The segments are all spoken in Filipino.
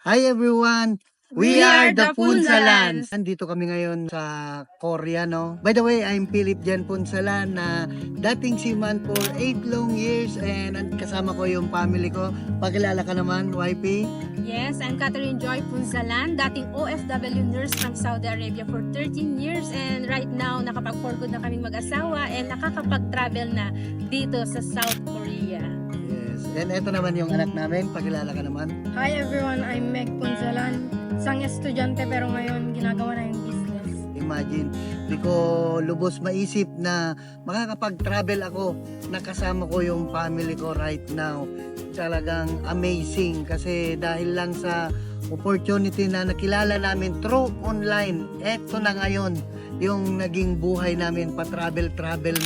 Hi everyone! We are the Punsalans! Nandito kami ngayon sa Korea, no? By the way, I'm Philip Jan Punsalan na dating seaman for 8 long years and kasama ko yung family ko. Pakilala ka naman, YP? Yes, I'm Catherine Joy Punzalan, dating OFW nurse from Saudi Arabia for 13 years and right now nakapag-for good na kaming mag-asawa and nakakapag-travel na dito sa South Korea. Yes. And eto naman yung anak namin. Pakilala ka naman. Hi everyone, I'm Meg Punzalan. Isang estudyante pero ngayon ginagawa na yung business. Imagine, di ko lubos maisip na makakapag-travel ako, nakasama ko yung family ko right now. Talagang amazing kasi dahil lang sa opportunity na nakilala namin through online, eto na ngayon yung naging buhay namin, pa-travel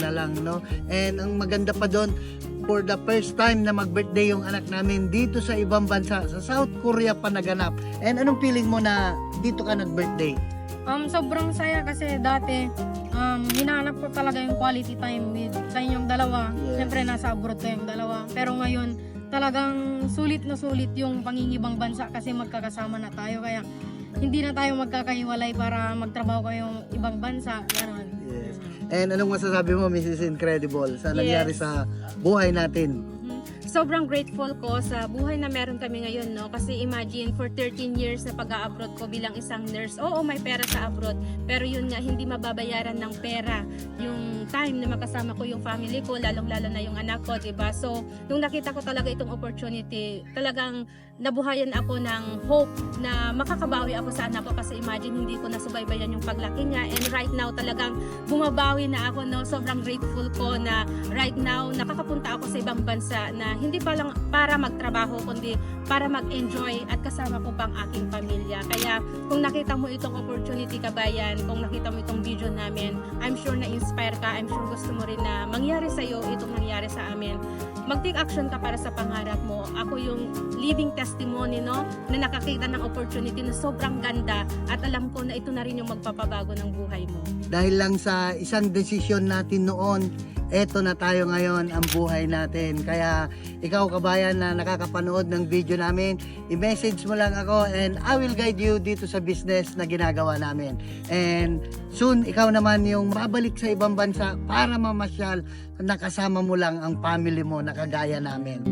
na lang, no? And ang maganda pa doon, for the first time na mag-birthday yung anak namin dito sa ibang bansa, sa South Korea pa naganap. And anong feeling mo na dito ka nag-birthday? Sobrang saya kasi dati hinahanap ko talaga yung quality time sa inyong dalawa. Yes. Siyempre nasa abroad kayong dalawa. Pero ngayon talagang sulit na sulit yung pangingibang bansa kasi magkakasama na tayo. Kaya hindi na tayo magkakahiwalay para magtrabaho kayong ibang bansa. Ganon. Yes. And anong masasabi mo, Mrs. Incredible, sa nangyari Yes. sa buhay natin? Sobrang grateful ko sa buhay na meron kami ngayon, no? Kasi imagine, for 13 years na pag-a-abroad ko bilang isang nurse, oo, may pera sa abroad, pero yun nga, hindi mababayaran ng pera yung time na makasama ko yung family ko, lalong-lalo na yung anak ko, diba? So, nung nakita ko talaga itong opportunity, talagang nabuhayan ako ng hope na makakabawi ako sa anak ko kasi imagine, hindi ko nasubaybayan yung paglaki niya, and right now, talagang bumabawi na ako, no? Sobrang grateful ko na right now, nakakapunta ako sa ibang bansa na hindi pa lang para magtrabaho kundi para mag-enjoy at kasama ko pang aking pamilya. Kaya kung nakita mo itong opportunity, kabayan, kung nakita mo itong video namin, I'm sure na-inspire ka, I'm sure gusto mo rin na mangyari sa iyo itong nangyari sa amin. Mag-take action ka para sa pangarap mo. Ako yung living testimony, no, na nakakita ng opportunity na sobrang ganda at alam ko na ito na rin yung magpapabago ng buhay mo. Dahil lang sa isang desisyon natin noon, eto na tayo ngayon ang buhay natin. Kaya ikaw kabayan na nakakapanood ng video namin, i-message mo lang ako and I will guide you dito sa business na ginagawa namin. And soon, ikaw naman yung babalik sa ibang bansa para mamasyal, nakasama mo lang ang family mo na kagaya namin.